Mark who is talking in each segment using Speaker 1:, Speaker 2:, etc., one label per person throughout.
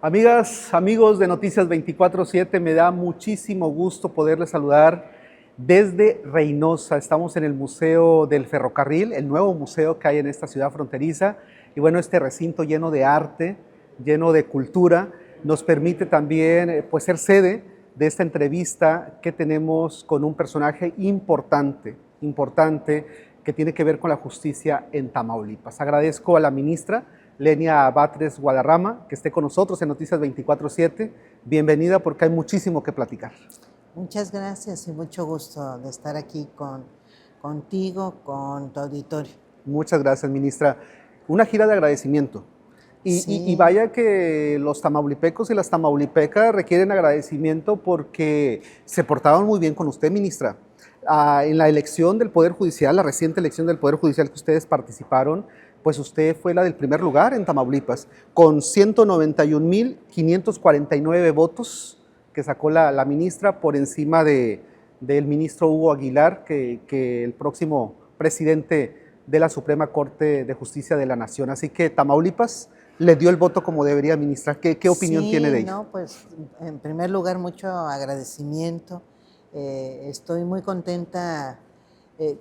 Speaker 1: Amigas, amigos de Noticias 24/7, me da muchísimo gusto poderles saludar desde Reynosa. Estamos en el Museo del Ferrocarril, el nuevo museo que hay en esta ciudad fronteriza. Y bueno, este recinto lleno de arte, lleno de cultura, nos permite también pues, ser sede de esta entrevista que tenemos con un personaje importante que tiene que ver con la justicia en Tamaulipas. Agradezco a la ministra Lenia Batres Guadarrama, que esté con nosotros en Noticias 24/7. Bienvenida, porque hay muchísimo que platicar.
Speaker 2: Muchas gracias y mucho gusto de estar aquí contigo, con tu auditorio.
Speaker 1: Muchas gracias, ministra. Una gira de agradecimiento. Y vaya que los tamaulipecos y las tamaulipecas requieren agradecimiento porque se portaron muy bien con usted, ministra. En la elección del Poder Judicial, la reciente elección del Poder Judicial que ustedes participaron, pues usted fue la del primer lugar en Tamaulipas, con 191,549 votos que sacó la ministra por encima del ministro Hugo Aguilar, que el próximo presidente de la Suprema Corte de Justicia de la Nación. Así que Tamaulipas le dio el voto como debería, ministra. ¿Qué opinión tiene de ello?
Speaker 2: No, pues en primer lugar mucho agradecimiento. Estoy muy contenta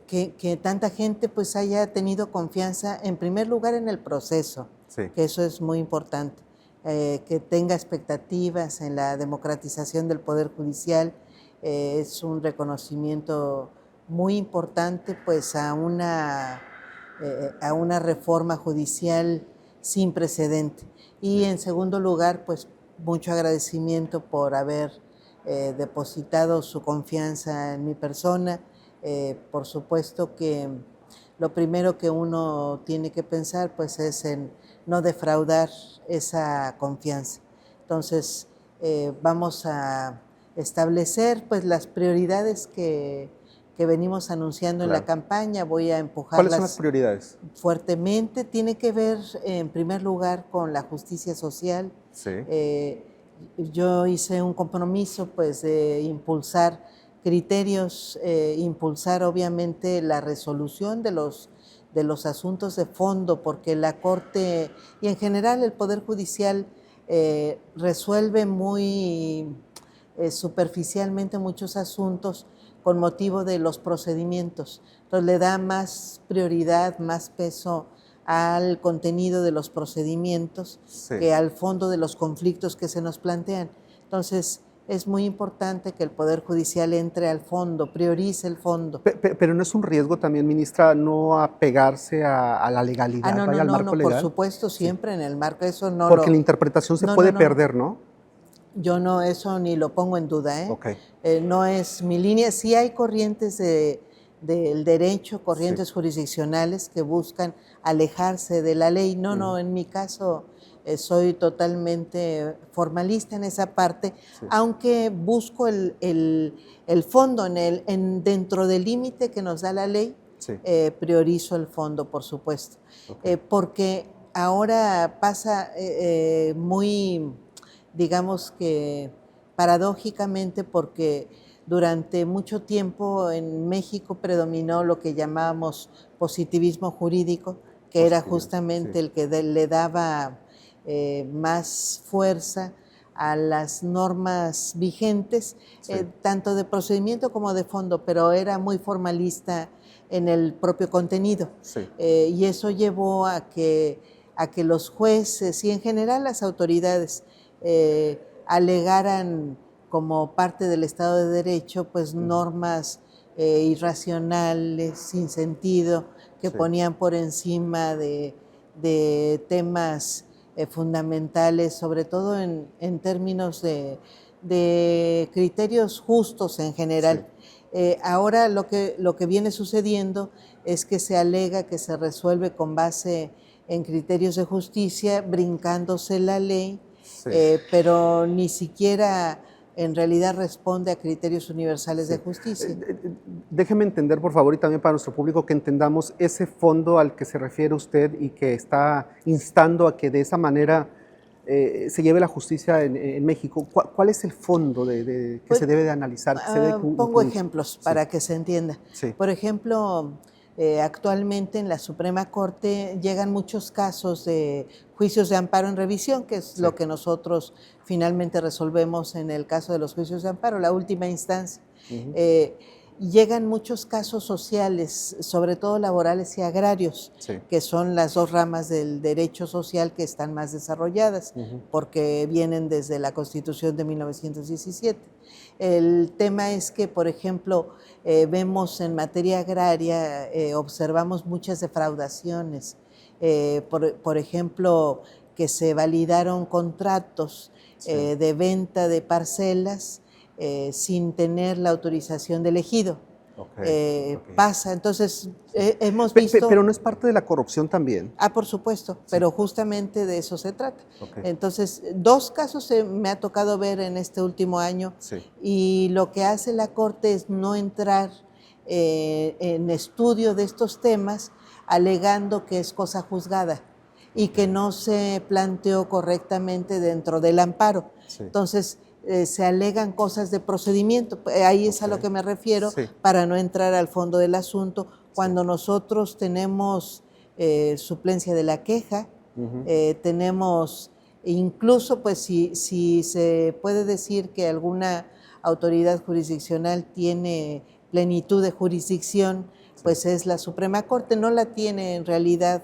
Speaker 2: que tanta gente pues haya tenido confianza en primer lugar en el proceso,
Speaker 1: Sí.
Speaker 2: que eso es muy importante, que tenga expectativas en la democratización del Poder Judicial. Es un reconocimiento muy importante pues a una reforma judicial sin precedente. Y en segundo lugar, pues mucho agradecimiento por haber depositado su confianza en mi persona. Por supuesto que lo primero que uno tiene que pensar pues es en no defraudar esa confianza. Entonces vamos a establecer pues las prioridades que venimos anunciando en la campaña. Voy a empujarlas.
Speaker 1: ¿Cuáles son las prioridades?
Speaker 2: Fuertemente. Tiene que ver en primer lugar con la justicia social.
Speaker 1: Sí.
Speaker 2: Yo hice un compromiso pues de impulsar criterios, impulsar obviamente la resolución de los asuntos de fondo, porque la Corte y en general el Poder Judicial resuelve muy superficialmente muchos asuntos con motivo de los procedimientos. Entonces le da más prioridad, más peso al contenido de los procedimientos que al fondo de los conflictos que se nos plantean. Entonces es muy importante que el Poder Judicial entre al fondo, priorice el fondo.
Speaker 1: Pero ¿no es un riesgo también, ministra, no apegarse a la legalidad, al marco legal?
Speaker 2: Por supuesto, siempre en el marco, eso no.
Speaker 1: Porque la interpretación se puede perder, ¿no?
Speaker 2: Yo no, eso ni lo pongo en duda, ¿eh?
Speaker 1: Okay.
Speaker 2: No es mi línea. Sí hay corrientes del derecho, corrientes jurisdiccionales que buscan alejarse de la ley. No, en mi caso soy totalmente formalista en esa parte, aunque busco el fondo dentro del límite que nos da la ley. Priorizo el fondo, por supuesto. Porque ahora pasa muy, digamos que paradójicamente, porque durante mucho tiempo en México predominó lo que llamábamos positivismo jurídico, que era justamente el que le daba más fuerza a las normas vigentes, tanto de procedimiento como de fondo, pero era muy formalista en el propio contenido. Y eso llevó a que los jueces y en general las autoridades alegaran como parte del Estado de Derecho pues normas irracionales, sin sentido, que ponían por encima de temas fundamentales, sobre todo en términos de criterios justos en general. Ahora lo que viene sucediendo es que se alega que se resuelve con base en criterios de justicia, brincándose la ley, pero ni siquiera en realidad responde a criterios universales de justicia.
Speaker 1: Déjeme entender, por favor, y también para nuestro público, que entendamos ese fondo al que se refiere usted y que está instando a que de esa manera se lleve la justicia en México. ¿Cuál es el fondo que se debe de analizar?
Speaker 2: Pongo ejemplos para que se entienda. Por ejemplo, Actualmente en la Suprema Corte llegan muchos casos de juicios de amparo en revisión, que es lo que nosotros finalmente resolvemos en el caso de los juicios de amparo, la última instancia. Llegan muchos casos sociales, sobre todo laborales y agrarios, que son las dos ramas del derecho social que están más desarrolladas, porque vienen desde la Constitución de 1917. El tema es que, por ejemplo, vemos en materia agraria, observamos muchas defraudaciones, por ejemplo, que se validaron contratos de venta de parcelas sin tener la autorización del ejido. Pasa, entonces hemos visto...
Speaker 1: Pero no es parte de la corrupción también.
Speaker 2: Por supuesto, pero justamente de eso se trata. Entonces, dos casos me ha tocado ver en este último año y lo que hace la Corte es no entrar en estudio de estos temas alegando que es cosa juzgada y que no se planteó correctamente dentro del amparo. Entonces, se alegan cosas de procedimiento, ahí es a lo que me refiero, para no entrar al fondo del asunto. Cuando nosotros tenemos suplencia de la queja, tenemos incluso, pues si se puede decir que alguna autoridad jurisdiccional tiene plenitud de jurisdicción, pues es la Suprema Corte, no la tiene en realidad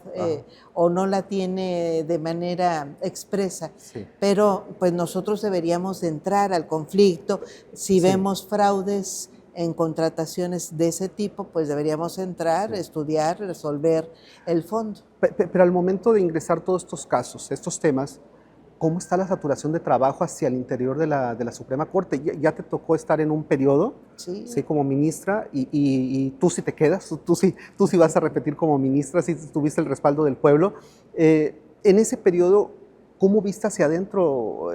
Speaker 2: o no la tiene de manera expresa, pero pues nosotros deberíamos de entrar al conflicto. Si vemos fraudes en contrataciones de ese tipo, pues deberíamos entrar, estudiar, resolver el fondo.
Speaker 1: Pero al momento de ingresar todos estos casos, estos temas, ¿cómo está la saturación de trabajo hacia el interior de la Suprema Corte? ¿Ya te tocó estar en un periodo como ministra y tú sí te quedas? ¿Tú sí vas a repetir como ministra? ¿Sí tuviste el respaldo del pueblo? En ese periodo, ¿cómo viste hacia adentro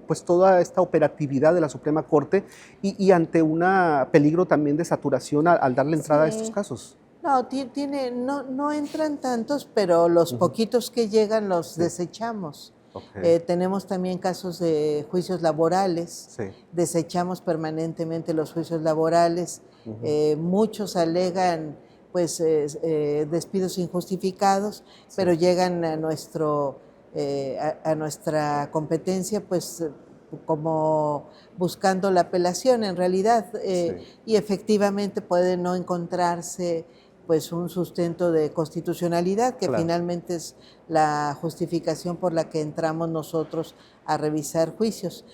Speaker 1: pues toda esta operatividad de la Suprema Corte y ante un peligro también de saturación al darle entrada a estos casos?
Speaker 2: No entran tantos, pero los poquitos que llegan los desechamos. Tenemos también casos de juicios laborales, desechamos permanentemente los juicios laborales, muchos alegan pues despidos injustificados, pero llegan a nuestra competencia pues como buscando la apelación en realidad, y efectivamente puede no encontrarse pues un sustento de constitucionalidad, que finalmente es la justificación por la que entramos nosotros a revisar juicios.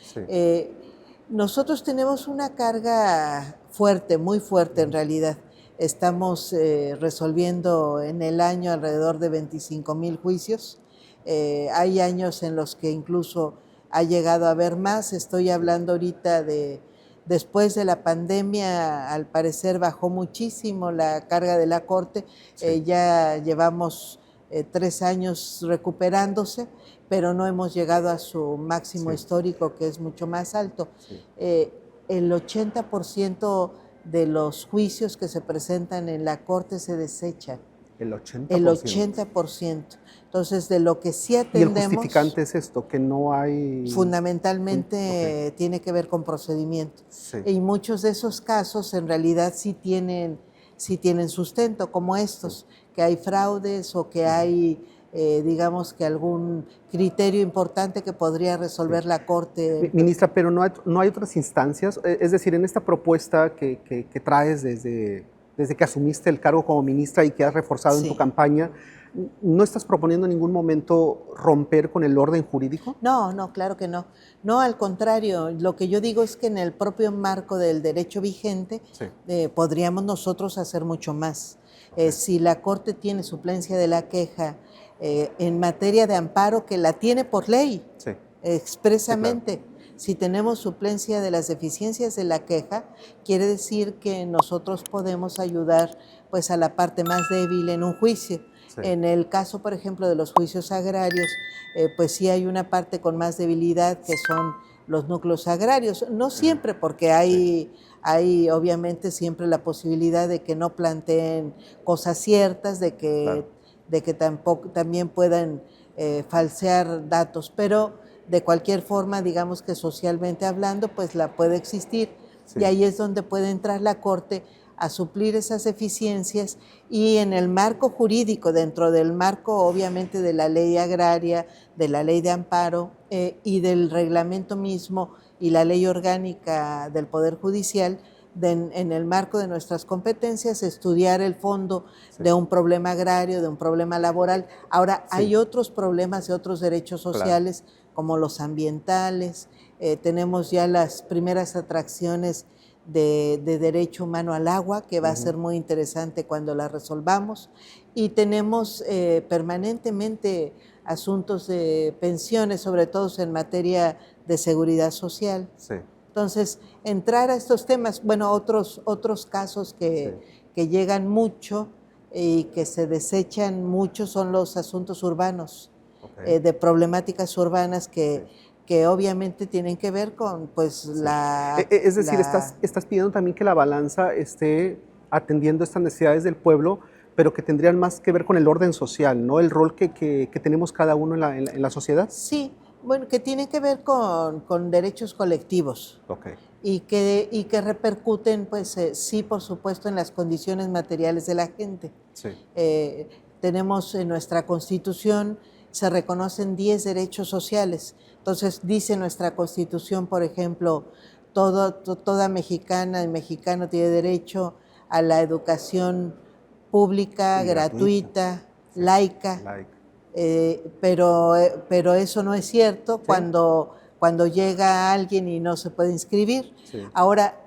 Speaker 2: Nosotros tenemos una carga fuerte, muy fuerte en realidad. Estamos resolviendo en el año alrededor de 25,000 juicios. Hay años en los que incluso ha llegado a haber más. Estoy hablando ahorita de... Después de la pandemia, al parecer, bajó muchísimo la carga de la Corte. Ya llevamos 3 años recuperándose, pero no hemos llegado a su máximo histórico, que es mucho más alto. El 80% de los juicios que se presentan en la Corte se desechan.
Speaker 1: El 80%.
Speaker 2: El 80%. Entonces, de lo que sí atendemos...
Speaker 1: ¿Y el justificante es esto, que no hay...?
Speaker 2: Fundamentalmente tiene que ver con procedimiento. Y muchos de esos casos en realidad sí tienen sustento, como estos, que hay fraudes o que hay, digamos, que algún criterio importante que podría resolver la Corte.
Speaker 1: Ministra, pero no hay otras instancias, es decir, en esta propuesta que traes desde que asumiste el cargo como ministra y que has reforzado en tu campaña, ¿no estás proponiendo en ningún momento romper con el orden jurídico?
Speaker 2: No, claro que no. No, al contrario, lo que yo digo es que en el propio marco del derecho vigente podríamos nosotros hacer mucho más. Si la Corte tiene suplencia de la queja en materia de amparo, que la tiene por ley, expresamente. Si tenemos suplencia de las deficiencias de la queja, quiere decir que nosotros podemos ayudar pues a la parte más débil en un juicio. En el caso, por ejemplo, de los juicios agrarios, pues sí hay una parte con más debilidad, que son los núcleos agrarios. No siempre, porque hay obviamente siempre la posibilidad de que no planteen cosas ciertas, de que también puedan falsear datos, pero de cualquier forma, digamos que socialmente hablando, pues la puede existir. Y ahí es donde puede entrar la Corte a suplir esas deficiencias y en el marco jurídico, dentro del marco obviamente de la ley agraria, de la ley de amparo y del reglamento mismo y la ley orgánica del Poder Judicial, en el marco de nuestras competencias, estudiar el fondo de un problema agrario, de un problema laboral. Ahora, hay otros problemas de otros derechos sociales, como los ambientales. Tenemos ya las primeras atracciones de derecho humano al agua, que va a ser muy interesante cuando la resolvamos. Y tenemos permanentemente asuntos de pensiones, sobre todo en materia de seguridad social.
Speaker 1: Sí.
Speaker 2: Entonces, entrar a estos temas, bueno, otros casos que llegan mucho y que se desechan mucho son los asuntos urbanos, de problemáticas urbanas que obviamente tienen que ver con pues
Speaker 1: Es decir, estás pidiendo también que la balanza esté atendiendo estas necesidades del pueblo, pero que tendrían más que ver con el orden social, ¿no? El rol que tenemos cada uno en la sociedad.
Speaker 2: Sí, bueno, que tienen que ver con derechos colectivos. Y que repercuten, pues sí, por supuesto, en las condiciones materiales de la gente.
Speaker 1: Sí.
Speaker 2: Tenemos en nuestra Constitución, se reconocen 10 derechos sociales. Entonces, dice nuestra Constitución, por ejemplo, toda mexicana y mexicano tiene derecho a la educación pública, gratuita, laica. Pero eso no es cierto cuando llega alguien y no se puede inscribir. Ahora,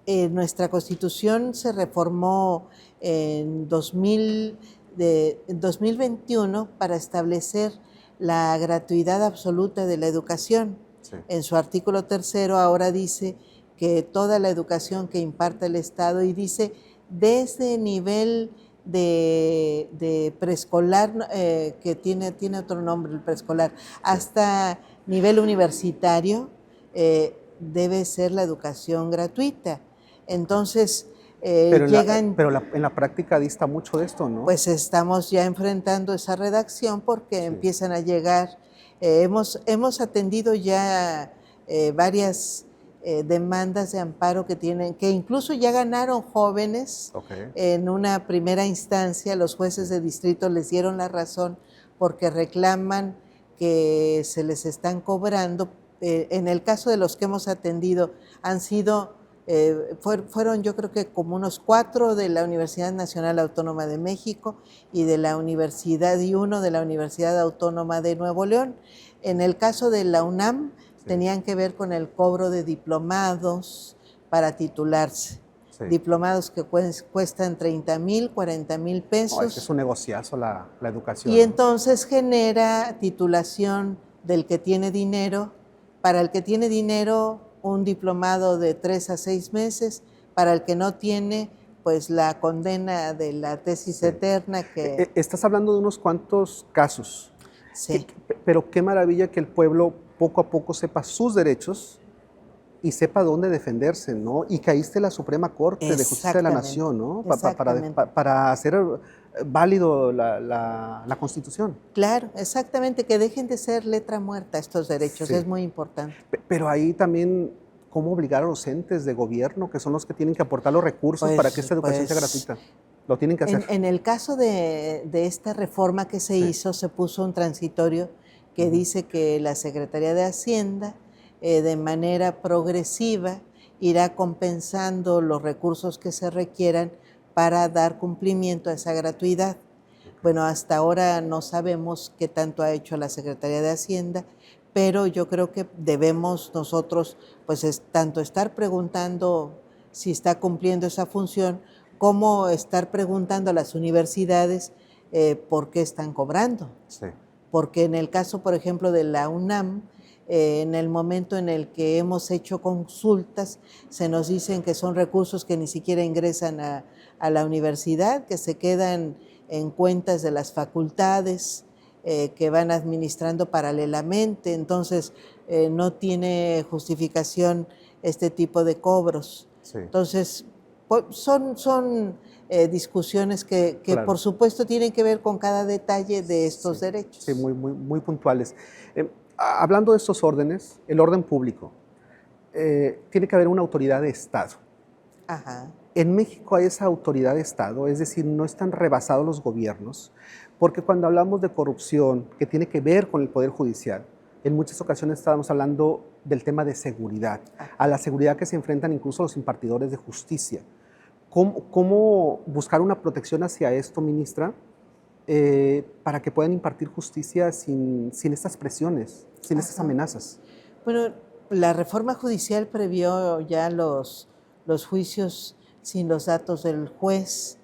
Speaker 2: nuestra Constitución se reformó en 2021 para establecer la gratuidad absoluta de la educación. En su artículo 3 ahora dice que toda la educación que imparta el Estado, y dice desde nivel de preescolar, que tiene otro nombre el preescolar, hasta nivel universitario, debe ser la educación gratuita. Entonces,
Speaker 1: pero en la práctica dista mucho de esto, ¿no?
Speaker 2: Pues estamos ya enfrentando esa redacción porque empiezan a llegar, hemos atendido ya varias demandas de amparo que incluso ya ganaron jóvenes. En una primera instancia. Los jueces de distrito les dieron la razón porque reclaman que se les están cobrando. En el caso de los que hemos atendido han sido, fueron yo creo que como unos 4 de la Universidad Nacional Autónoma de México y uno de la Universidad Autónoma de Nuevo León. En el caso de la UNAM, tenían que ver con el cobro de diplomados para titularse. Diplomados que cuestan 30,000, 40,000 pesos.
Speaker 1: Es un negociazo la educación.
Speaker 2: Y entonces genera titulación del que tiene dinero. Para el que tiene dinero, un diplomado de 3 a 6 meses. Para el que no tiene, pues la condena de la tesis eterna.
Speaker 1: Estás hablando de unos cuantos casos.
Speaker 2: Sí.
Speaker 1: Pero qué maravilla que el pueblo poco a poco sepa sus derechos y sepa dónde defenderse, ¿no? Y caíste la Suprema Corte de Justicia de la Nación, ¿no? Para hacer válido la Constitución.
Speaker 2: Claro, exactamente, que dejen de ser letra muerta estos derechos, es muy importante.
Speaker 1: Pero ahí también, ¿cómo obligar a los entes de gobierno, que son los que tienen que aportar los recursos para que esta educación sea gratuita? Lo tienen que hacer.
Speaker 2: En el caso de esta reforma que se hizo, se puso un transitorio que dice que la Secretaría de Hacienda, de manera progresiva, irá compensando los recursos que se requieran para dar cumplimiento a esa gratuidad. Bueno, hasta ahora no sabemos qué tanto ha hecho la Secretaría de Hacienda, pero yo creo que debemos nosotros, pues, tanto estar preguntando si está cumpliendo esa función, como estar preguntando a las universidades por qué están cobrando. Porque en el caso, por ejemplo, de la UNAM, en el momento en el que hemos hecho consultas, se nos dicen que son recursos que ni siquiera ingresan a la universidad, que se quedan en cuentas de las facultades, que van administrando paralelamente. Entonces, no tiene justificación este tipo de cobros. Entonces, son discusiones que por supuesto tienen que ver con cada detalle de estos derechos.
Speaker 1: Sí, muy puntuales. Hablando de estos órdenes, el orden público, tiene que haber una autoridad de Estado. En México hay esa autoridad de Estado, es decir, no están rebasados los gobiernos, porque cuando hablamos de corrupción que tiene que ver con el Poder Judicial, en muchas ocasiones estábamos hablando del tema de seguridad, a la seguridad que se enfrentan incluso los impartidores de justicia. ¿Cómo buscar una protección hacia esto, ministra, para que puedan impartir justicia sin estas presiones, sin estas amenazas?
Speaker 2: Bueno, la reforma judicial previó ya los juicios sin los datos del juez,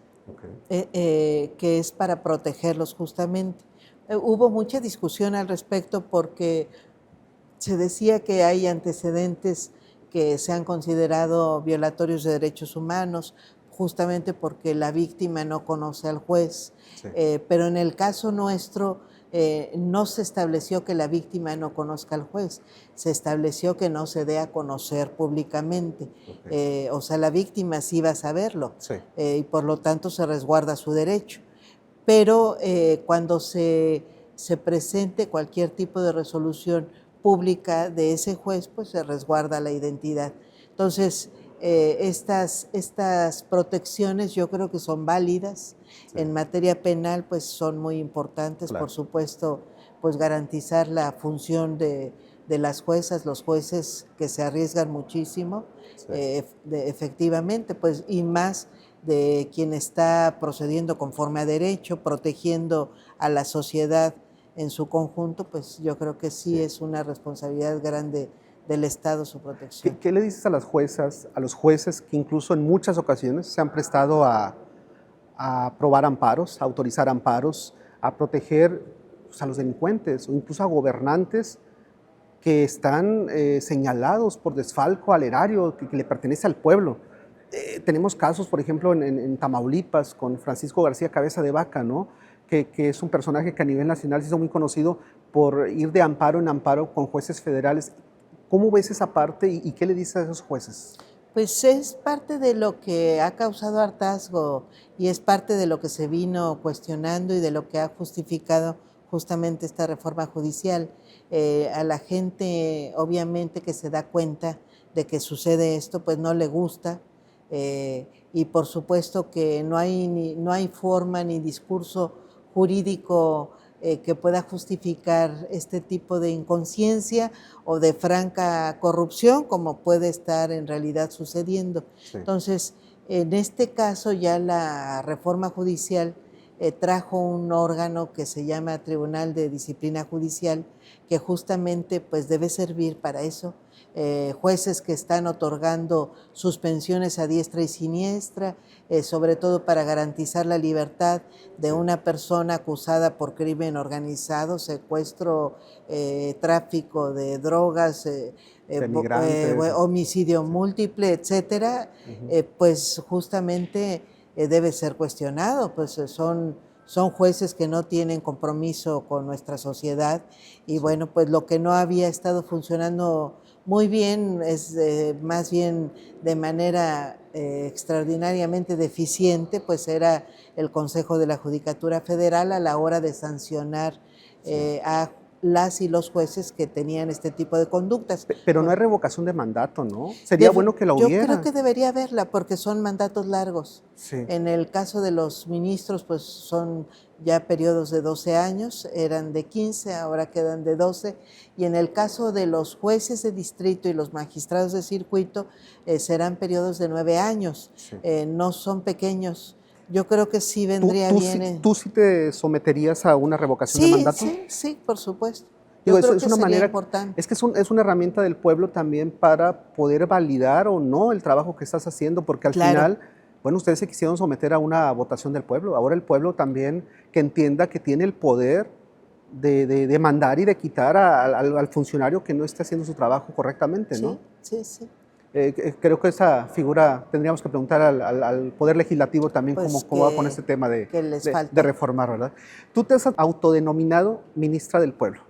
Speaker 2: que es para protegerlos justamente. Hubo mucha discusión al respecto porque se decía que hay antecedentes que se han considerado violatorios de derechos humanos, justamente porque la víctima no conoce al juez. Sí. Pero en el caso nuestro no se estableció que la víctima no conozca al juez, se estableció que no se dé a conocer públicamente. O sea, la víctima sí va a saberlo, sí. Y por lo tanto se resguarda su derecho. Pero cuando se presente cualquier tipo de resolución pública de ese juez, pues se resguarda la identidad. Entonces, estas protecciones yo creo que son válidas. Sí. En materia penal, pues son muy importantes, claro. Por supuesto, pues garantizar la función de las juezas, los jueces que se arriesgan muchísimo, sí. Efectivamente, pues, y más de quien está procediendo conforme a derecho, protegiendo a la sociedad en su conjunto, pues yo creo que sí es una responsabilidad grande del Estado su protección.
Speaker 1: ¿Qué le dices a las juezas, a los jueces que incluso en muchas ocasiones se han prestado a aprobar amparos, a autorizar amparos, a proteger, pues, a los delincuentes o incluso a gobernantes que están señalados por desfalco al erario que le pertenece al pueblo? Tenemos casos, por ejemplo, en Tamaulipas con Francisco García Cabeza de Vaca, ¿no? Que es un personaje que a nivel nacional se hizo muy conocido por ir de amparo en amparo con jueces federales. ¿Cómo ves esa parte y qué le dices a esos jueces?
Speaker 2: Pues es parte de lo que ha causado hartazgo y es parte de lo que se vino cuestionando y de lo que ha justificado justamente esta reforma judicial. A la gente, obviamente, que se da cuenta de que sucede esto, pues no le gusta. Y por supuesto que no hay forma ni discurso jurídico que pueda justificar este tipo de inconsciencia o de franca corrupción, como puede estar en realidad sucediendo. Sí. Entonces, en este caso ya la reforma judicial trajo un órgano que se llama Tribunal de Disciplina Judicial, que justamente pues debe servir para eso. Jueces que están otorgando suspensiones a diestra y siniestra, sobre todo para garantizar la libertad de una persona acusada por crimen organizado, secuestro, tráfico de drogas, homicidio múltiple, etcétera, pues justamente debe ser cuestionado, pues son jueces que no tienen compromiso con nuestra sociedad y bueno, pues lo que no había estado funcionando muy bien es más bien de manera extraordinariamente deficiente, pues era el Consejo de la Judicatura Federal a la hora de sancionar a las y los jueces que tenían este tipo de conductas.
Speaker 1: Pero no hay revocación de mandato, ¿no? Sería bueno que la hubiera.
Speaker 2: Yo creo que debería haberla porque son mandatos largos. Sí. En el caso de los ministros, pues son ya periodos de 12 años, eran de 15, ahora quedan de 12. Y en el caso de los jueces de distrito y los magistrados de circuito, serán periodos de 9 años. Sí. No son pequeños. Yo creo que sí vendría bien.
Speaker 1: ¿Tú sí te someterías a una revocación de mandato?
Speaker 2: Sí, por supuesto.
Speaker 1: Digo, eso es una manera importante. Es que es una herramienta del pueblo también para poder validar o no el trabajo que estás haciendo, porque al final, bueno, ustedes se quisieron someter a una votación del pueblo. Ahora el pueblo también que entienda que tiene el poder de mandar y de quitar al funcionario que no esté haciendo su trabajo correctamente, ¿no?
Speaker 2: Sí.
Speaker 1: Creo que esa figura tendríamos que preguntar al Poder Legislativo también pues cómo va con este tema de reformar, ¿verdad? Tú te has autodenominado ministra del pueblo.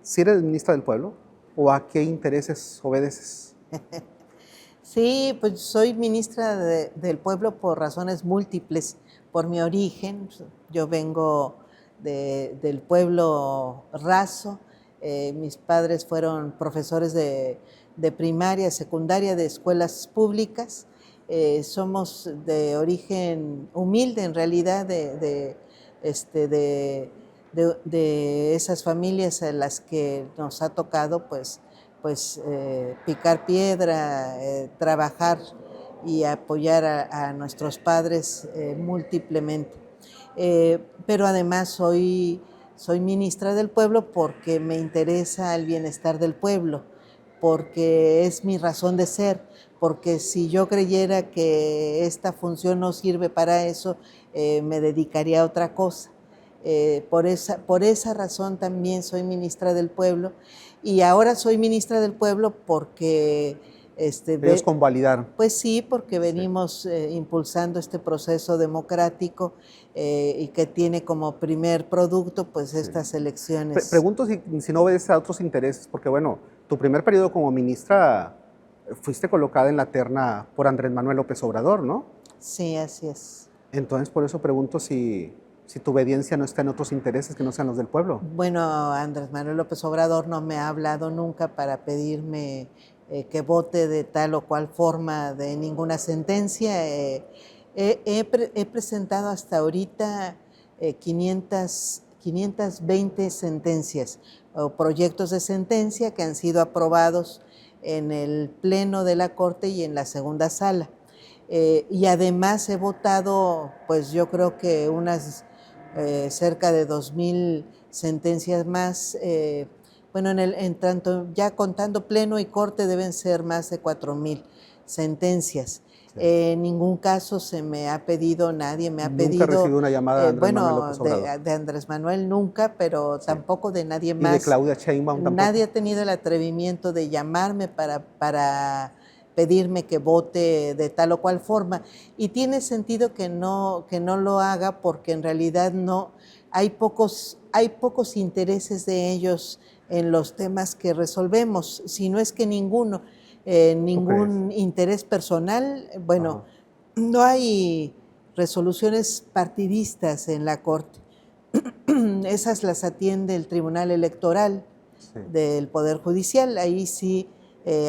Speaker 1: ¿Sí eres ministra del pueblo o a qué intereses obedeces?
Speaker 2: Sí, pues soy ministra del pueblo por razones múltiples. Por mi origen, yo vengo del pueblo raso. Mis padres fueron profesores de primaria, secundaria, de escuelas públicas somos de origen humilde, en realidad, de esas familias a las que nos ha tocado picar piedra, trabajar y apoyar a nuestros padres múltiplemente. Pero además soy ministra del pueblo porque me interesa el bienestar del pueblo, porque es mi razón de ser, porque si yo creyera que esta función no sirve para eso, me dedicaría a otra cosa. Por esa razón también soy ministra del pueblo, y ahora soy ministra del pueblo porque
Speaker 1: Ellos convalidaron.
Speaker 2: pues sí, porque venimos impulsando este proceso democrático y que tiene como primer producto pues estas elecciones.
Speaker 1: Pregunto si no obedece a otros intereses, porque bueno, tu primer periodo como ministra fuiste colocada en la terna por Andrés Manuel López Obrador, ¿no?
Speaker 2: Sí, así es.
Speaker 1: Entonces por eso pregunto si tu obediencia no está en otros intereses que no sean los del pueblo.
Speaker 2: Bueno, Andrés Manuel López Obrador no me ha hablado nunca para pedirme que vote de tal o cual forma de ninguna sentencia. He presentado hasta ahorita 520 sentencias o proyectos de sentencia que han sido aprobados en el Pleno de la Corte y en la segunda sala. Y además he votado, pues yo creo que unas cerca de 2000 sentencias más. Bueno, en tanto ya contando Pleno y Corte deben ser más de 4000 sentencias. Sí. En ningún caso se me ha pedido, nadie me ha pedido.
Speaker 1: Nunca he recibido una llamada de Andrés Manuel López Obrador.
Speaker 2: De Andrés Manuel nunca, pero sí, tampoco de nadie más.
Speaker 1: ¿Y de Claudia Sheinbaum tampoco?
Speaker 2: Nadie ha tenido el atrevimiento de llamarme para pedirme que vote de tal o cual forma. Y tiene sentido que no lo haga, porque en realidad hay pocos intereses de ellos en los temas que resolvemos, si no es que ninguno. Ningún interés personal. Bueno, no hay resoluciones partidistas en la Corte. Esas las atiende el Tribunal Electoral del Poder Judicial. Ahí sí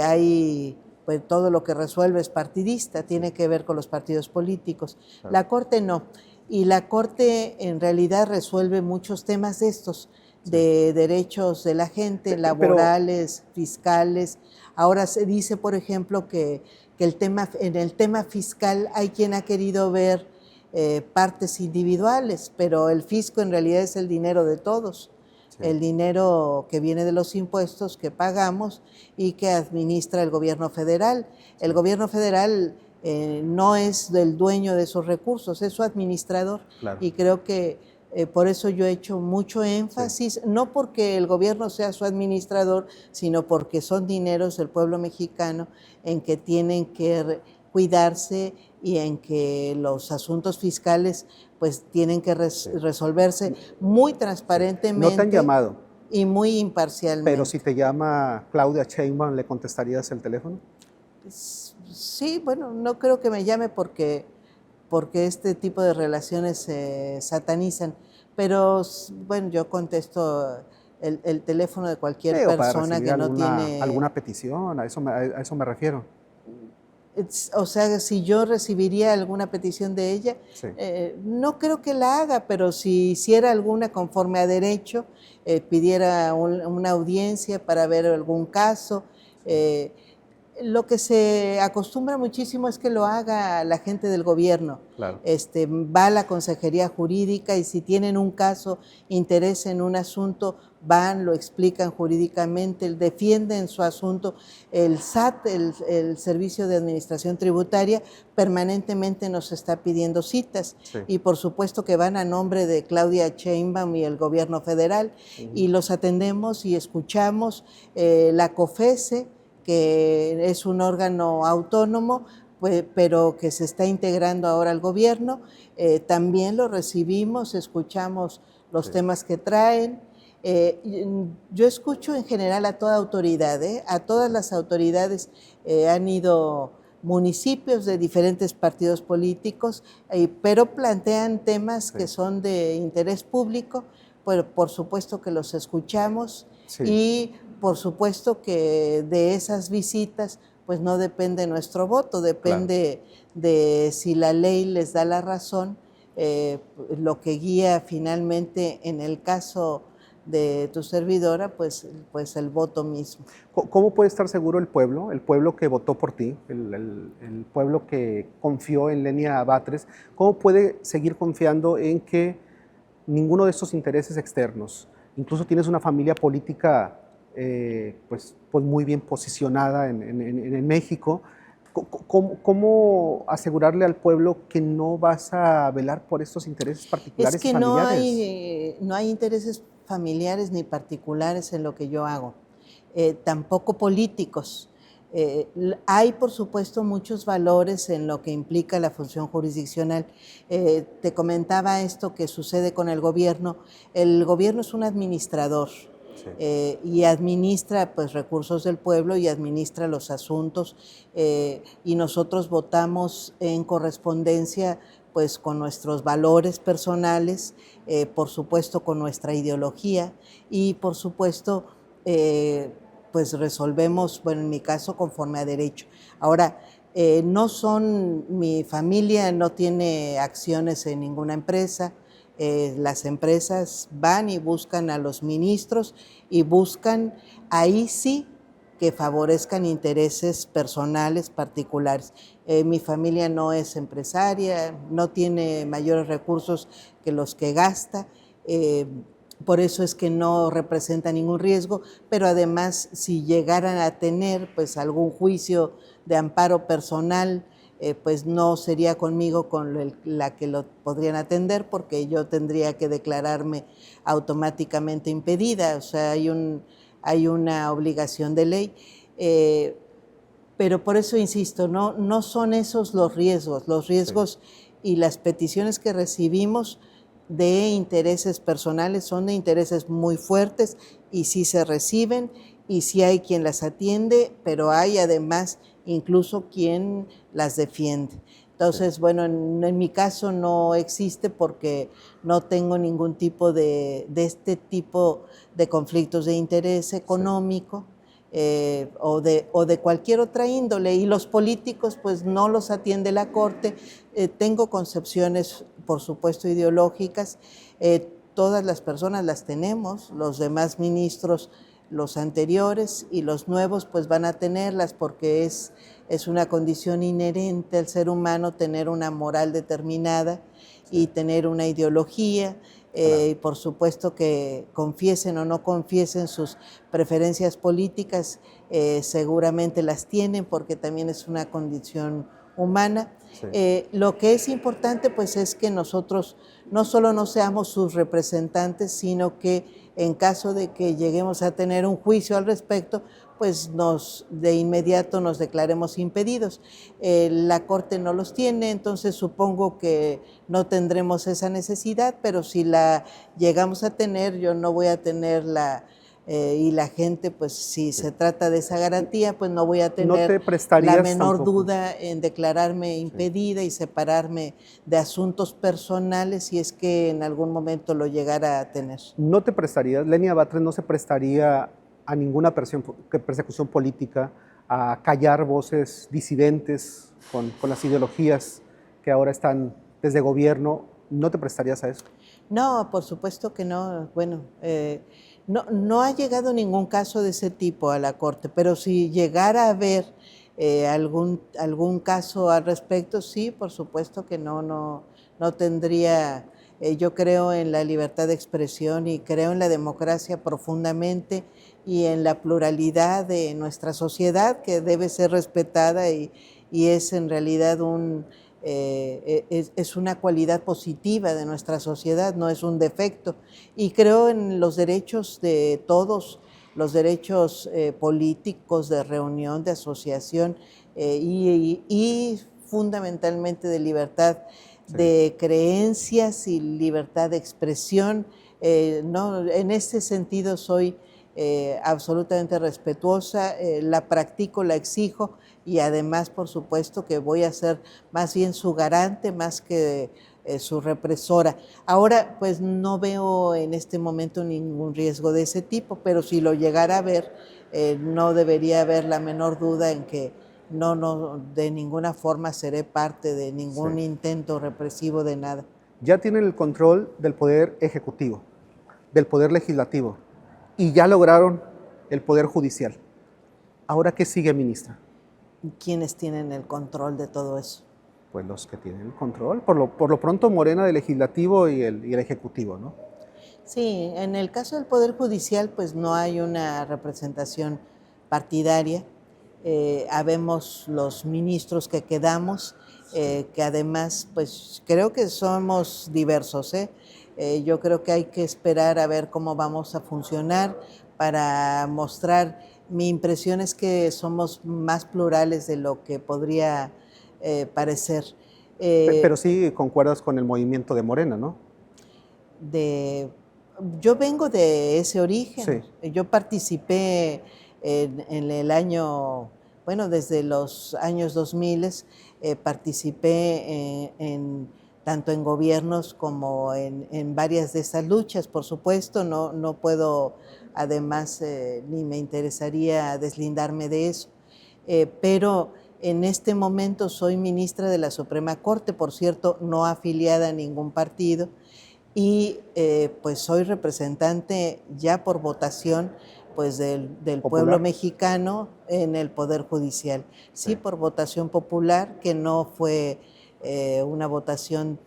Speaker 2: hay, pues todo lo que resuelve es partidista, tiene que ver con los partidos políticos. Claro. La Corte no. Y la Corte en realidad resuelve muchos temas de estos, de derechos de la gente, laborales, fiscales. Ahora se dice, por ejemplo, que en el tema fiscal hay quien ha querido ver partes individuales, pero el fisco en realidad es el dinero de todos, el dinero que viene de los impuestos que pagamos y que administra el gobierno federal. El gobierno federal no es el dueño de esos recursos, es su administrador. Claro. Y creo que por eso yo he hecho mucho énfasis, no porque el gobierno sea su administrador, sino porque son dineros del pueblo mexicano en que tienen que cuidarse y en que los asuntos fiscales pues tienen que resolverse muy transparentemente.
Speaker 1: ¿No te han llamado?
Speaker 2: Y muy imparcialmente.
Speaker 1: Pero si te llama Claudia Sheinbaum, ¿le contestarías el teléfono?
Speaker 2: Sí, bueno, no creo que me llame porque este tipo de relaciones se satanizan, pero bueno, yo contesto el teléfono de cualquier persona que no tiene...
Speaker 1: ¿Alguna petición? A eso me refiero.
Speaker 2: O sea, si yo recibiría alguna petición de ella, no creo que la haga, pero si hiciera alguna conforme a derecho, pidiera una audiencia para ver algún caso. Lo que se acostumbra muchísimo es que lo haga la gente del gobierno. Claro. Va a la Consejería Jurídica y si tienen un caso, interés en un asunto, van, lo explican jurídicamente, defienden su asunto. El SAT, el Servicio de Administración Tributaria, permanentemente nos está pidiendo citas. Sí. Y por supuesto que van a nombre de Claudia Sheinbaum y el gobierno federal, y los atendemos y escuchamos. La COFESE, que es un órgano autónomo, pues, pero que se está integrando ahora al gobierno, también lo recibimos, escuchamos los temas que traen. Yo escucho en general a toda autoridad, a todas las autoridades. Han ido municipios de diferentes partidos políticos, pero plantean temas que son de interés público, pero por supuesto que los escuchamos y por supuesto que de esas visitas pues no depende de nuestro voto,
Speaker 1: Claro.
Speaker 2: depende de si la ley les da la razón. Lo que guía finalmente en el caso de tu servidora, pues el voto mismo.
Speaker 1: ¿Cómo puede estar seguro el pueblo que votó por ti, el pueblo que confió en Lenia Batres, cómo puede seguir confiando en que ninguno de estos intereses externos, incluso tienes una familia política pues muy bien posicionada en México, ¿cómo asegurarle al pueblo que no vas a velar por estos intereses
Speaker 2: Es
Speaker 1: particulares y
Speaker 2: que
Speaker 1: familiares?
Speaker 2: no hay intereses familiares ni particulares en lo que yo hago, tampoco políticos. Hay, por supuesto, muchos valores en lo que implica la función jurisdiccional. Te comentaba esto que sucede con el gobierno. El gobierno es un administrador.
Speaker 1: Sí.
Speaker 2: Y administra pues recursos del pueblo y administra los asuntos, y nosotros votamos en correspondencia pues con nuestros valores personales, por supuesto con nuestra ideología y por supuesto pues resolvemos, bueno, en mi caso conforme a derecho. Ahora, mi familia no tiene acciones en ninguna empresa. Las empresas van y buscan a los ministros y buscan ahí sí que favorezcan intereses personales particulares. Mi familia no es empresaria, no tiene mayores recursos que los que gasta, por eso es que no representa ningún riesgo, pero además si llegaran a tener pues algún juicio de amparo personal, pues no sería conmigo con la que lo podrían atender, porque yo tendría que declararme automáticamente impedida, o sea, hay una obligación de ley. Pero por eso insisto, no son esos los riesgos sí. Y las peticiones que recibimos de intereses personales son de intereses muy fuertes y sí se reciben y sí hay quien las atiende, pero hay además incluso quien las defiende. Entonces, bueno, en mi caso no existe porque no tengo ningún tipo de este tipo de conflictos de interés económico. O de cualquier otra índole, y los políticos pues no los atiende la Corte. Tengo concepciones, por supuesto, ideológicas, todas las personas las tenemos, los demás ministros, los anteriores y los nuevos pues van a tenerlas porque es una condición inherente al ser humano tener una moral determinada y tener una ideología. Claro. Por supuesto que confiesen o no confiesen sus preferencias políticas, seguramente las tienen porque también es una condición humana. Sí. Lo que es importante pues es que nosotros no solo no seamos sus representantes, sino que en caso de que lleguemos a tener un juicio al respecto, pues de inmediato nos declaremos impedidos. La Corte no los tiene, entonces supongo que no tendremos esa necesidad, pero si la llegamos a tener, yo no voy a tener y la gente, pues si se trata de esa garantía, pues no voy a tener la menor tampoco duda en declararme impedida y separarme de asuntos personales si es que en algún momento lo llegara a tener.
Speaker 1: ¿No te prestarías, Lenia Batres no se prestaría a ninguna persecución política, a callar voces disidentes con las ideologías que ahora están desde gobierno? ¿No te prestarías a eso?
Speaker 2: No, por supuesto que no. Bueno, no ha llegado ningún caso de ese tipo a la Corte, pero si llegara a haber algún caso al respecto, sí, por supuesto que no tendría. Yo creo en la libertad de expresión y creo en la democracia profundamente y en la pluralidad de nuestra sociedad que debe ser respetada y es en realidad es una cualidad positiva de nuestra sociedad, no es un defecto. Y creo en los derechos de todos, los derechos políticos de reunión, de asociación y fundamentalmente de libertad de creencias y libertad de expresión. No, en ese sentido soy absolutamente respetuosa, la practico, la exijo y además, por supuesto, que voy a ser más bien su garante más que su represora. Ahora, pues no veo en este momento ningún riesgo de ese tipo, pero si lo llegara a ver, no debería haber la menor duda en que no, de ninguna forma seré parte de ningún
Speaker 1: Sí.
Speaker 2: intento represivo de nada.
Speaker 1: Ya tienen el control del poder ejecutivo, del poder legislativo y ya lograron el poder judicial. ¿Ahora qué sigue, ministra?
Speaker 2: ¿Quiénes tienen el control de todo eso?
Speaker 1: Pues los que tienen el control, por lo pronto Morena del legislativo y el ejecutivo, ¿no?
Speaker 2: Sí, en el caso del Poder Judicial, pues no hay una representación partidaria. Habemos los ministros que quedamos, que además, pues creo que somos diversos, ¿eh? Yo creo que hay que esperar a ver cómo vamos a funcionar para mostrar. Mi impresión es que somos más plurales de lo que podría parecer.
Speaker 1: Pero sí concuerdas con el movimiento de Morena, ¿no?
Speaker 2: de, yo vengo de ese origen.
Speaker 1: Sí.
Speaker 2: Yo participé en el año, bueno, desde los años 2000, participé tanto en gobiernos como en varias de esas luchas. Por supuesto, no puedo, además, ni me interesaría deslindarme de eso. Pero en este momento soy ministra de la Suprema Corte, por cierto, no afiliada a ningún partido, y pues soy representante ya por votación pues del pueblo
Speaker 1: Popular.
Speaker 2: mexicano en el Poder Judicial. Sí,
Speaker 1: Sí.
Speaker 2: por votación popular, que no fue una votación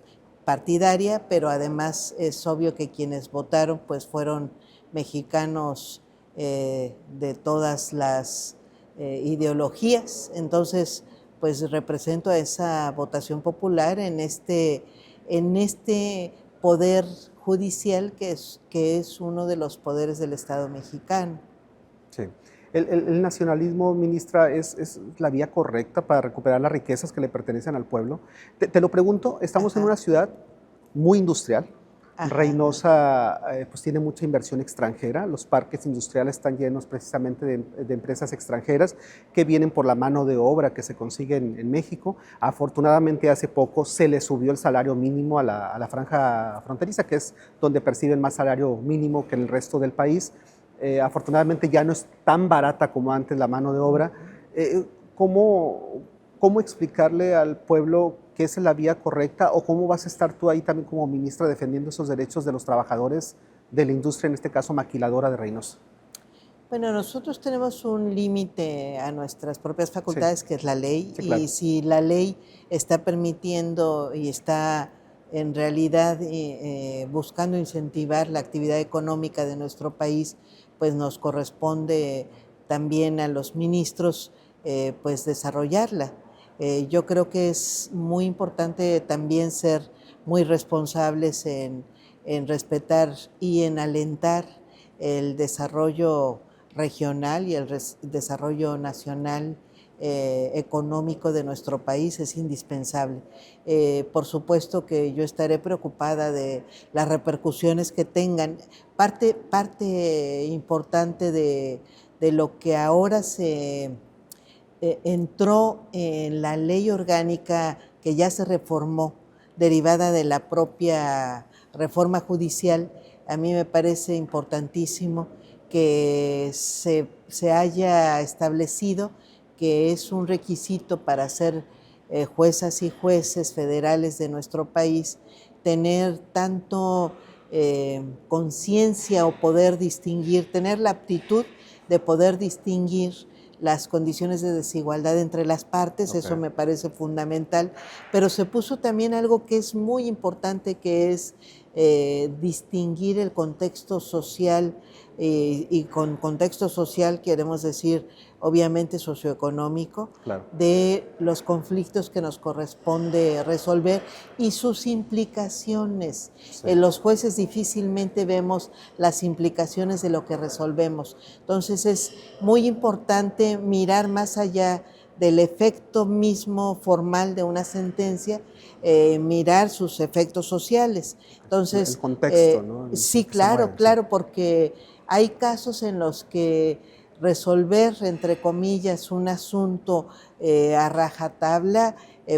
Speaker 2: partidaria, pero además es obvio que quienes votaron pues fueron mexicanos de todas las ideologías. Entonces, pues represento a esa votación popular en este poder judicial que es uno de los poderes del Estado mexicano.
Speaker 1: Sí. El nacionalismo, ministra, es la vía correcta para recuperar las riquezas que le pertenecen al pueblo. Te lo pregunto, estamos en
Speaker 2: Ajá.
Speaker 1: una ciudad muy industrial.
Speaker 2: Ajá.
Speaker 1: Reynosa pues tiene mucha inversión extranjera, los parques industriales están llenos precisamente de empresas extranjeras que vienen por la mano de obra que se consigue en México. Afortunadamente hace poco se le subió el salario mínimo a la franja fronteriza, que es donde perciben más salario mínimo que en el resto del país. Afortunadamente ya no es tan barata como antes la mano de obra. ¿Cómo, ¿Cómo explicarle al pueblo que esa es la vía correcta o cómo vas a estar tú ahí también como ministra defendiendo esos derechos de los trabajadores de la industria, en este caso maquiladora de Reynosa?
Speaker 2: Bueno, nosotros tenemos un límite a nuestras propias
Speaker 1: Sí,
Speaker 2: facultades, que es la ley,
Speaker 1: sí, claro.
Speaker 2: y si la ley está permitiendo y está en realidad buscando incentivar la actividad económica de nuestro país, pues nos corresponde también a los ministros pues desarrollarla. Yo creo que es muy importante también ser muy responsables en respetar y en alentar el desarrollo regional y el desarrollo nacional económico de nuestro país es indispensable. Por supuesto que yo estaré preocupada de las repercusiones que tengan. Parte importante de lo que ahora se entró en la ley orgánica que ya se reformó, derivada de la propia reforma judicial. A mí me parece importantísimo que se haya establecido que es un requisito para ser juezas y jueces federales de nuestro país, tener tanto conciencia o poder distinguir, tener la aptitud de poder distinguir las condiciones de desigualdad entre las partes. Okay. Eso me parece fundamental, pero se puso también algo que es muy importante, que es distinguir el contexto social, y con contexto social queremos decir obviamente socioeconómico, claro, de los conflictos que nos corresponde resolver y sus implicaciones. Sí. Los jueces difícilmente vemos las implicaciones de lo que resolvemos. Entonces es muy importante mirar más allá del efecto mismo formal de una sentencia, mirar sus efectos sociales. Entonces,
Speaker 1: el contexto, ¿no?
Speaker 2: Sí, claro, claro, porque hay casos en los que resolver, entre comillas, un asunto a rajatabla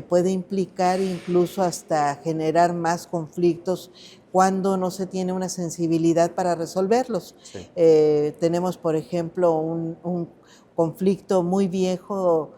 Speaker 2: puede implicar incluso hasta generar más conflictos cuando no se tiene una sensibilidad para resolverlos. Sí. Tenemos, por ejemplo, un conflicto muy viejo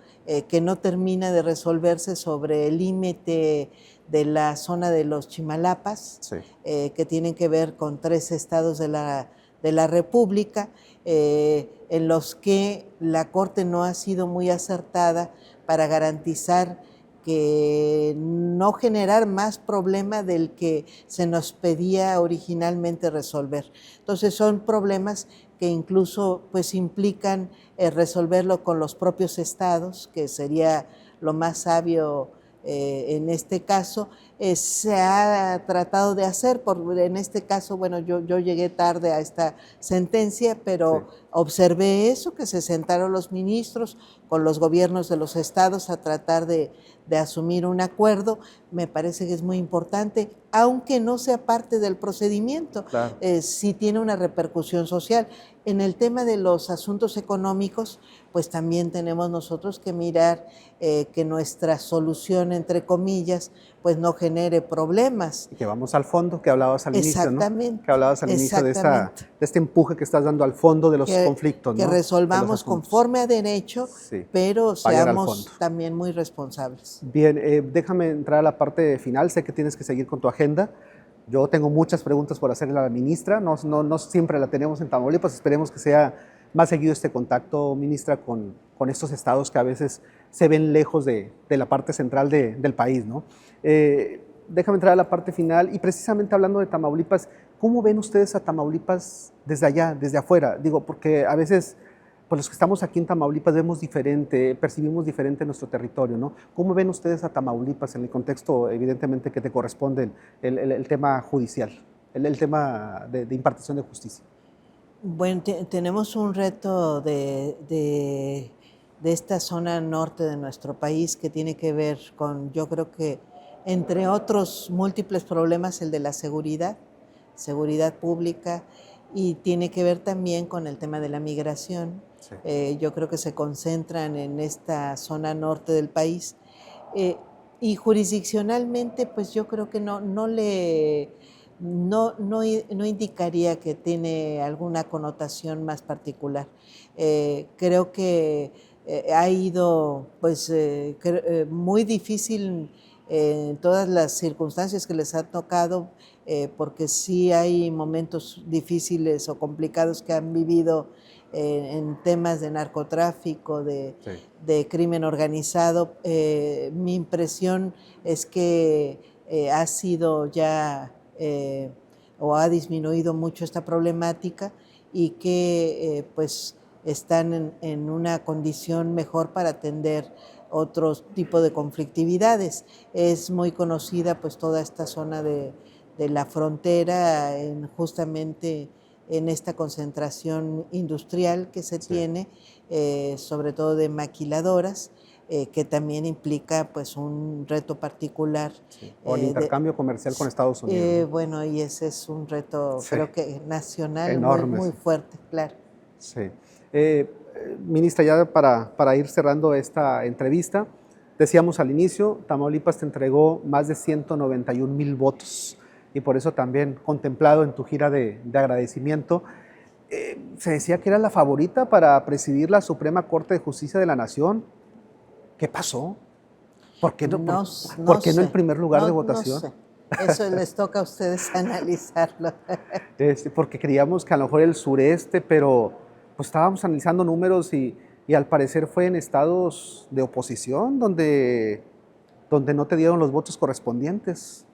Speaker 2: que no termina de resolverse sobre el límite de la zona de los Chimalapas,
Speaker 1: Sí.
Speaker 2: Que tienen que ver con 3 estados de la República, en los que la Corte no ha sido muy acertada para garantizar que no generar más problema del que se nos pedía originalmente resolver. Entonces son problemas que incluso pues implican resolverlo con los propios estados, que sería lo más sabio en este caso. Se ha tratado de hacer, en este caso, bueno, yo llegué tarde a esta sentencia, pero sí, observé eso, que se sentaron los ministros con los gobiernos de los estados a tratar de asumir un acuerdo. Me parece que es muy importante, aunque no sea parte del procedimiento,
Speaker 1: claro,
Speaker 2: sí tiene una repercusión social. En el tema de los asuntos económicos, pues también tenemos nosotros que mirar que nuestra solución, entre comillas, pues no genere problemas.
Speaker 1: Y que vamos al fondo, que hablabas al inicio, ¿no? Que hablabas al inicio de este empuje que estás dando al fondo de los conflictos,
Speaker 2: que
Speaker 1: ¿no?
Speaker 2: resolvamos conforme a derecho,
Speaker 1: sí,
Speaker 2: pero seamos también muy responsables.
Speaker 1: Bien, déjame entrar a la parte final. Sé que tienes que seguir con tu agenda. Yo tengo muchas preguntas por hacerle a la ministra. No siempre la tenemos en Tamaulipas. Esperemos que sea más seguido este contacto, ministra, con estos estados que a veces se ven lejos de la parte central del país, ¿no? Déjame entrar a la parte final y precisamente hablando de Tamaulipas, ¿cómo ven ustedes a Tamaulipas desde allá, desde afuera? Digo, porque a veces pues los que estamos aquí en Tamaulipas vemos diferente, percibimos diferente nuestro territorio, ¿no? ¿Cómo ven ustedes a Tamaulipas en el contexto, evidentemente, que te corresponde el tema judicial, el tema de impartición de justicia?
Speaker 2: Bueno, tenemos un reto de esta zona norte de nuestro país que tiene que ver con, yo creo que, entre otros múltiples problemas, el de la seguridad pública, y tiene que ver también con el tema de la migración. Sí. Yo creo que se concentran en esta zona norte del país. Y jurisdiccionalmente, pues yo creo que no indicaría que tiene alguna connotación más particular. Creo que ha ido pues, muy difícil en todas las circunstancias que les ha tocado, porque sí hay momentos difíciles o complicados que han vivido en temas de narcotráfico, de crimen organizado. Mi impresión es que ha sido ya o ha disminuido mucho esta problemática y que pues están en una condición mejor para atender otro tipo de conflictividades. Es muy conocida pues toda esta zona de la frontera, justamente en esta concentración industrial que se tiene, sobre todo de maquiladoras, que también implica pues un reto particular.
Speaker 1: Sí. O el intercambio comercial con Estados Unidos. ¿No?
Speaker 2: Bueno, y ese es un reto, creo que nacional,
Speaker 1: enorme,
Speaker 2: muy fuerte, claro.
Speaker 1: Sí. Ministra, ya para ir cerrando esta entrevista, decíamos al inicio, Tamaulipas te entregó más de 191,000 votos y por eso también contemplado en tu gira de agradecimiento. Se decía que era la favorita para presidir la Suprema Corte de Justicia de la Nación. ¿Qué pasó? ¿Por qué no el primer lugar de votación?
Speaker 2: No sé. Eso les toca a ustedes analizarlo.
Speaker 1: Porque creíamos que a lo mejor el sureste, pero pues estábamos analizando números y al parecer fue en estados de oposición donde no te dieron los votos correspondientes.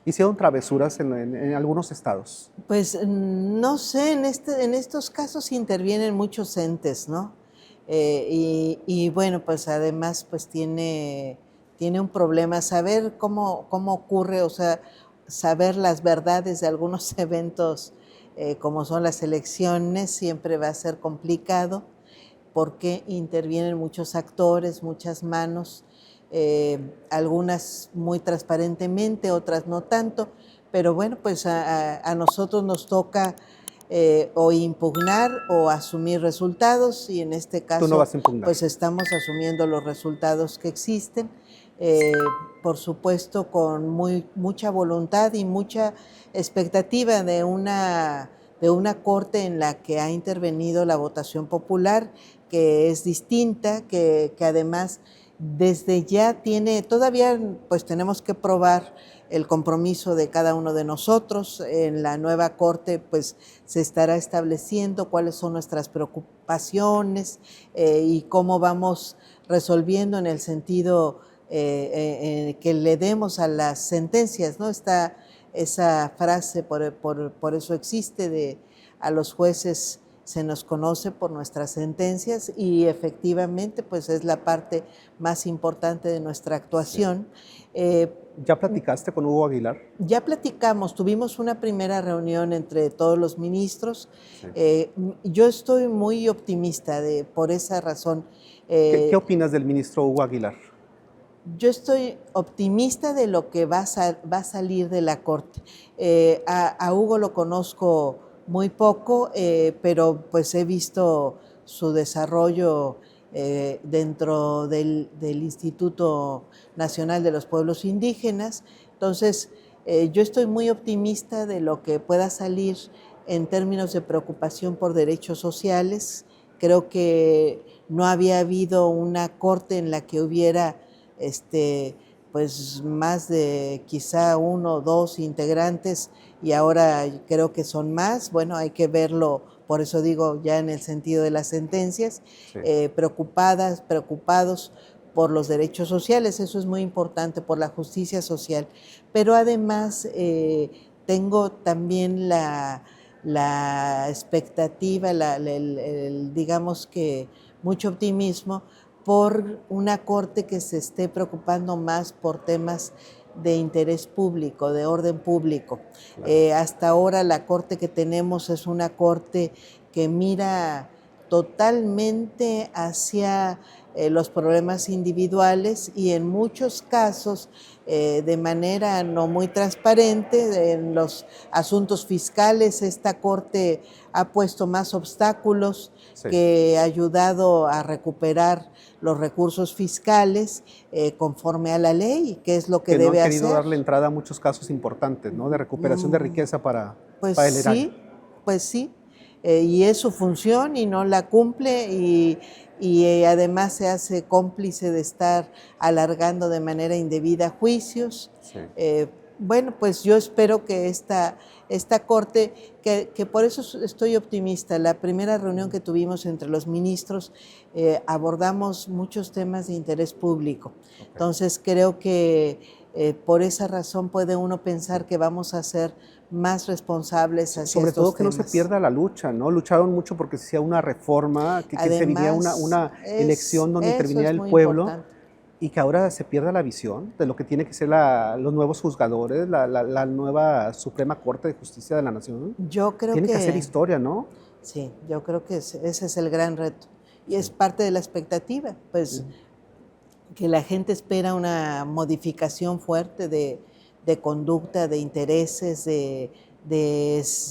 Speaker 1: Hicieron travesuras en algunos estados.
Speaker 2: Pues no sé, en estos casos intervienen muchos entes, ¿no? Y bueno, pues además pues tiene un problema saber cómo ocurre, o sea, saber las verdades de algunos eventos como son las elecciones siempre va a ser complicado porque intervienen muchos actores, muchas manos, algunas muy transparentemente, otras no tanto, pero bueno, pues a nosotros nos toca o impugnar o asumir resultados y en este caso
Speaker 1: Tú no vas a impugnar.
Speaker 2: Pues estamos asumiendo los resultados que existen, por supuesto con mucha voluntad y mucha expectativa de una corte en la que ha intervenido la votación popular, que es distinta, que además desde ya tiene, todavía pues tenemos que probar el compromiso de cada uno de nosotros. En la nueva Corte pues se estará estableciendo cuáles son nuestras preocupaciones y cómo vamos resolviendo en el sentido que le demos a las sentencias, ¿no? Está esa frase, por eso existe, de a los jueces se nos conoce por nuestras sentencias, y efectivamente pues es la parte más importante de nuestra actuación.
Speaker 1: Sí. ¿Ya platicaste con Hugo Aguilar?
Speaker 2: Ya platicamos, tuvimos una primera reunión entre todos los ministros. Sí. Yo estoy muy optimista por esa razón.
Speaker 1: ¿Qué opinas del ministro Hugo Aguilar?
Speaker 2: Yo estoy optimista de lo que va a salir de la Corte. A Hugo lo conozco muy poco, pero pues he visto su desarrollo dentro del Instituto Nacional de los Pueblos Indígenas. Entonces, yo estoy muy optimista de lo que pueda salir en términos de preocupación por derechos sociales. Creo que no había habido una Corte en la que hubiera pues más de quizá 1 o 2 integrantes, y ahora creo que son más. Bueno, hay que verlo, por eso digo ya en el sentido de las sentencias. Sí. Preocupados por los derechos sociales, eso es muy importante, por la justicia social, pero además tengo también la expectativa, digamos que mucho optimismo por una Corte que se esté preocupando más por temas de interés público, de orden público. Claro. Hasta ahora la Corte que tenemos es una Corte que mira totalmente hacia los problemas individuales, y en muchos casos de manera no muy transparente. En los asuntos fiscales esta Corte ha puesto más obstáculos, sí, que ha ayudado a recuperar los recursos fiscales conforme a la ley, que es lo que debe hacer.
Speaker 1: Que no han querido darle entrada a muchos casos importantes, ¿no? De recuperación de riqueza para el erario.
Speaker 2: Pues sí, y es su función y no la cumple, y además se hace cómplice de estar alargando de manera indebida juicios. Sí. Bueno, pues yo espero que esta Corte, que por eso estoy optimista. La primera reunión que tuvimos entre los ministros abordamos muchos temas de interés público. Okay. Entonces creo que por esa razón puede uno pensar que vamos a ser más responsables hacia
Speaker 1: sobre
Speaker 2: estos
Speaker 1: todo que
Speaker 2: temas.
Speaker 1: No se pierda la lucha, ¿no? Lucharon mucho porque se hacía una reforma, que se viniera una elección donde interviniera el pueblo, importante. Y que ahora se pierda la visión de lo que tiene que ser los nuevos juzgadores, la nueva Suprema Corte de Justicia de la Nación.
Speaker 2: Yo creo
Speaker 1: Tiene que hacer historia, ¿no?
Speaker 2: Sí, yo creo que ese es el gran reto, y sí, es parte de la expectativa, pues sí, que la gente espera una modificación fuerte de conducta, de intereses, de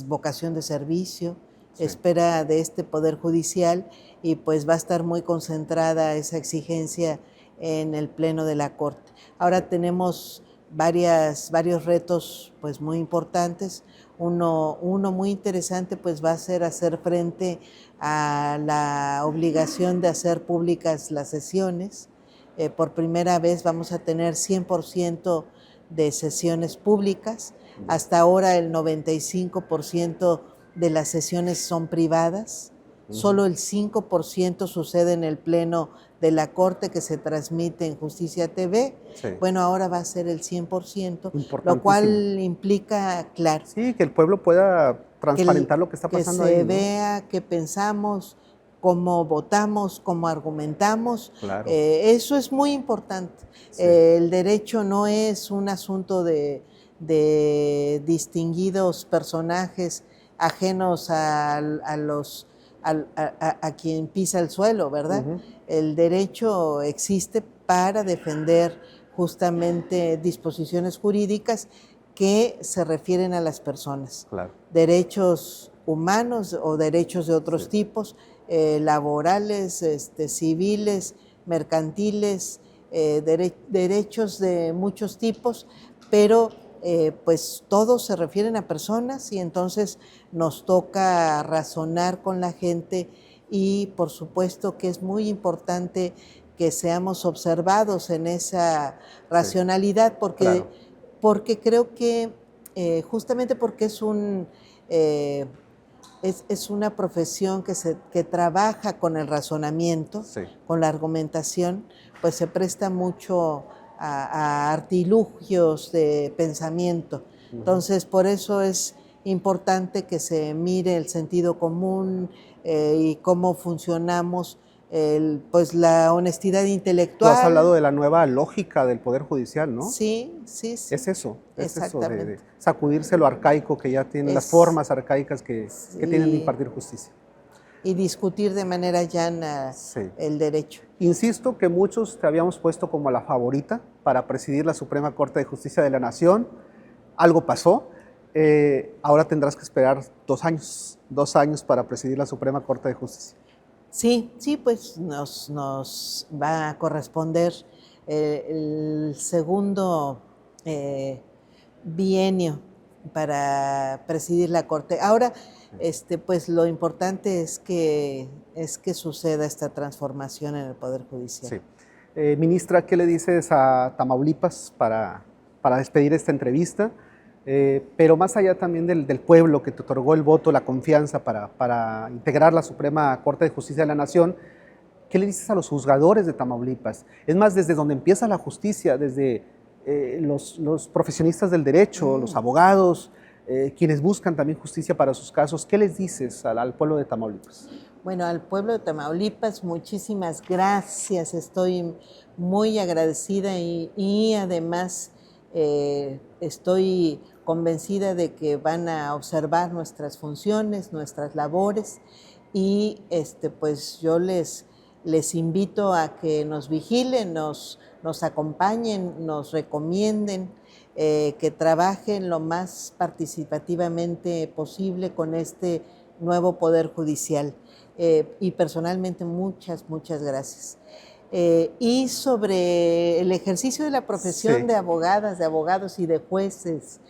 Speaker 2: vocación de servicio, sí, espera de este Poder Judicial, y pues va a estar muy concentrada esa exigencia en el Pleno de la Corte. Ahora tenemos varios retos pues muy importantes. Uno muy interesante pues va a ser hacer frente a la obligación de hacer públicas las sesiones. Por primera vez vamos a tener 100% de sesiones públicas. Hasta ahora el 95% de las sesiones son privadas. Solo el 5% sucede en el Pleno de la Corte, que se transmite en Justicia TV. Sí. Bueno, ahora va a ser el 100%, lo cual implica, claro,
Speaker 1: sí, que el pueblo pueda transparentar lo que está pasando ahí,
Speaker 2: que se vea, qué pensamos, cómo votamos, cómo argumentamos. Claro. Eso es muy importante. Sí. El derecho no es un asunto de distinguidos personajes ajenos a quien pisa el suelo, ¿verdad? Uh-huh. El derecho existe para defender justamente disposiciones jurídicas que se refieren a las personas. Claro. Derechos humanos o derechos de otros sí, tipos, laborales, civiles, mercantiles, derechos de muchos tipos, pero pues todos se refieren a personas, y entonces nos toca razonar con la gente y por supuesto que es muy importante que seamos observados en esa racionalidad,
Speaker 1: Claro.
Speaker 2: porque creo que justamente porque es una profesión que trabaja con el razonamiento,
Speaker 1: Sí.
Speaker 2: con la argumentación, pues se presta mucho a artilugios de pensamiento. Entonces, por eso es importante que se mire el sentido común y cómo funcionamos, pues la honestidad
Speaker 1: Tú has hablado
Speaker 2: intelectual.
Speaker 1: de la nueva lógica del Poder Judicial, ¿no?
Speaker 2: Sí, sí, sí,
Speaker 1: Es eso de
Speaker 2: exactamente.
Speaker 1: sacudirse lo arcaico que ya tienen, las
Speaker 2: Es,
Speaker 1: formas arcaicas que tienen de
Speaker 2: y,
Speaker 1: impartir justicia.
Speaker 2: y discutir de manera llana
Speaker 1: Sí.
Speaker 2: el derecho.
Speaker 1: Insisto que muchos te habíamos puesto como la favorita para presidir la Suprema Corte de Justicia de la Nación. Algo pasó. Ahora tendrás que esperar 2 años para presidir la Suprema Corte de Justicia.
Speaker 2: Sí, sí, pues nos va a corresponder el segundo bienio para presidir la Corte. Ahora, pues lo importante es que suceda esta transformación en el Poder Judicial.
Speaker 1: Sí. Ministra, ¿qué le dices a Tamaulipas para despedir esta entrevista? Pero más allá también del pueblo que te otorgó el voto, la confianza para integrar la Suprema Corte de Justicia de la Nación, ¿qué le dices a los juzgadores de Tamaulipas? Es más, desde donde empieza la justicia, desde los profesionistas del derecho, los abogados, quienes buscan también justicia para sus casos, ¿qué les dices al pueblo de Tamaulipas?
Speaker 2: Bueno, al pueblo de Tamaulipas, muchísimas gracias. Estoy muy agradecida y además estoy convencida de que van a observar nuestras funciones, nuestras labores y pues yo les invito a que nos vigilen, nos acompañen, nos recomienden, que trabajen lo más participativamente posible con este nuevo Poder Judicial. Y personalmente muchas gracias. Y sobre el ejercicio de la profesión
Speaker 1: Sí.
Speaker 2: de abogadas, de abogados y de jueces,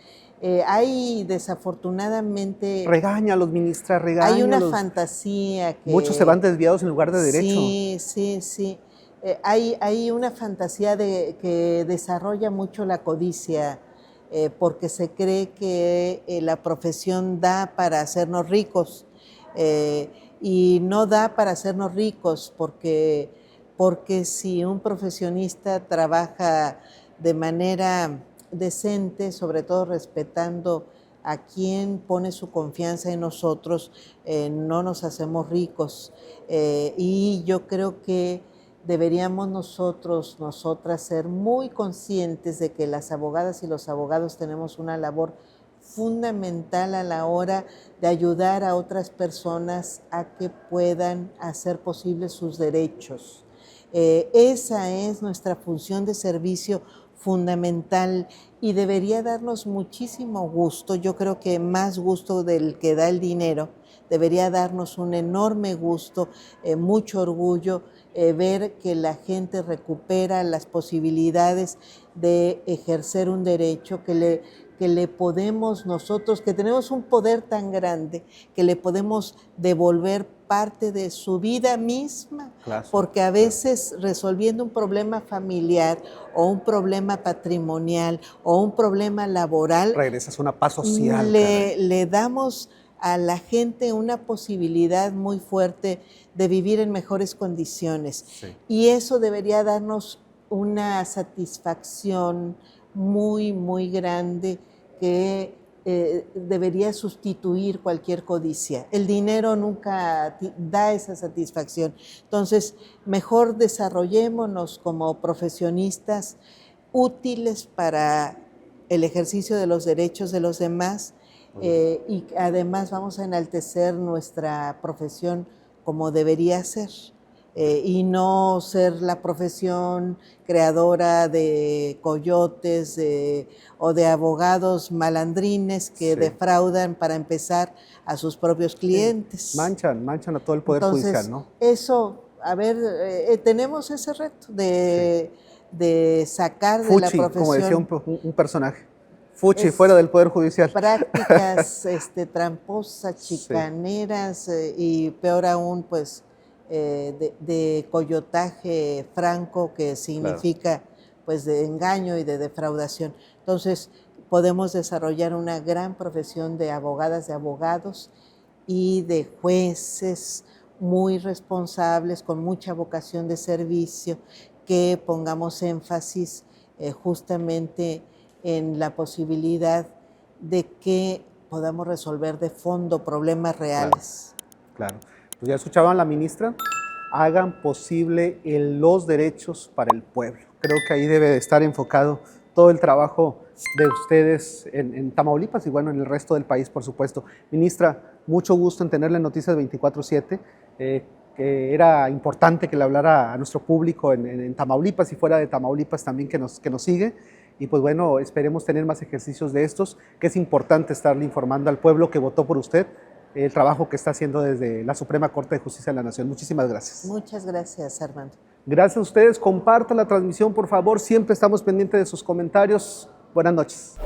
Speaker 2: hay desafortunadamente,
Speaker 1: Regáñalos, ministra,
Speaker 2: hay una
Speaker 1: regáñalos.
Speaker 2: fantasía
Speaker 1: Muchos se van
Speaker 2: que
Speaker 1: desviados en lugar de derecho.
Speaker 2: sí, sí, sí. Hay una fantasía que desarrolla mucho la codicia, porque se cree que la profesión da para hacernos ricos, y no da para hacernos ricos porque si un profesionista trabaja de manera decente, sobre todo respetando a quien pone su confianza en nosotros, no nos hacemos ricos. Y yo creo que deberíamos nosotras ser muy conscientes de que las abogadas y los abogados tenemos una labor fundamental a la hora de ayudar a otras personas a que puedan hacer posibles sus derechos. Esa es nuestra función de servicio fundamental y debería darnos muchísimo gusto, yo creo que más gusto del que da el dinero, debería darnos un enorme gusto, mucho orgullo, ver que la gente recupera las posibilidades de ejercer un derecho, que le podemos nosotros, que tenemos un poder tan grande, que le podemos devolver parte de su vida misma,
Speaker 1: Claro,
Speaker 2: porque a veces resolviendo un problema familiar o un problema patrimonial o un problema laboral,
Speaker 1: regresas a una paz social, caray.
Speaker 2: le damos a la gente una posibilidad muy fuerte de vivir en mejores condiciones.
Speaker 1: Sí.
Speaker 2: Y eso debería darnos una satisfacción muy grande que debería sustituir cualquier codicia. El dinero nunca da esa satisfacción. Entonces, mejor desarrollémonos como profesionistas útiles para el ejercicio de los derechos de los demás, y además vamos a enaltecer nuestra profesión como debería ser. Y no ser la profesión creadora de coyotes o de abogados malandrines que defraudan para empezar a sus propios clientes.
Speaker 1: Sí. Manchan a todo el Poder Judicial, ¿no?
Speaker 2: Eso, a ver, tenemos ese reto de sacar de la
Speaker 1: Fuchi,
Speaker 2: profesión,
Speaker 1: como decía un personaje. Fuchi, fuera del Poder Judicial.
Speaker 2: Prácticas tramposas, chicaneras, y peor aún, pues de coyotaje franco, que significa pues de engaño y de defraudación. Entonces podemos desarrollar una gran profesión de abogadas, de abogados y de jueces muy responsables, con mucha vocación de servicio, que pongamos énfasis justamente en la posibilidad de que podamos resolver de fondo problemas reales.
Speaker 1: Claro. Pues ya escuchaban a la ministra, hagan posible los derechos para el pueblo. Creo que ahí debe de estar enfocado todo el trabajo de ustedes en Tamaulipas y bueno, en el resto del país, por supuesto. Ministra, mucho gusto en tenerle en Noticias 24/7. Que era importante que le hablara a nuestro público en Tamaulipas y fuera de Tamaulipas también que nos sigue. Y pues bueno, esperemos tener más ejercicios de estos, que es importante estarle informando al pueblo que votó por usted el trabajo que está haciendo desde la Suprema Corte de Justicia de la Nación. Muchísimas gracias.
Speaker 2: Muchas gracias, Armando.
Speaker 1: Gracias a ustedes. Compartan la transmisión, por favor. Siempre estamos pendientes de sus comentarios. Buenas noches.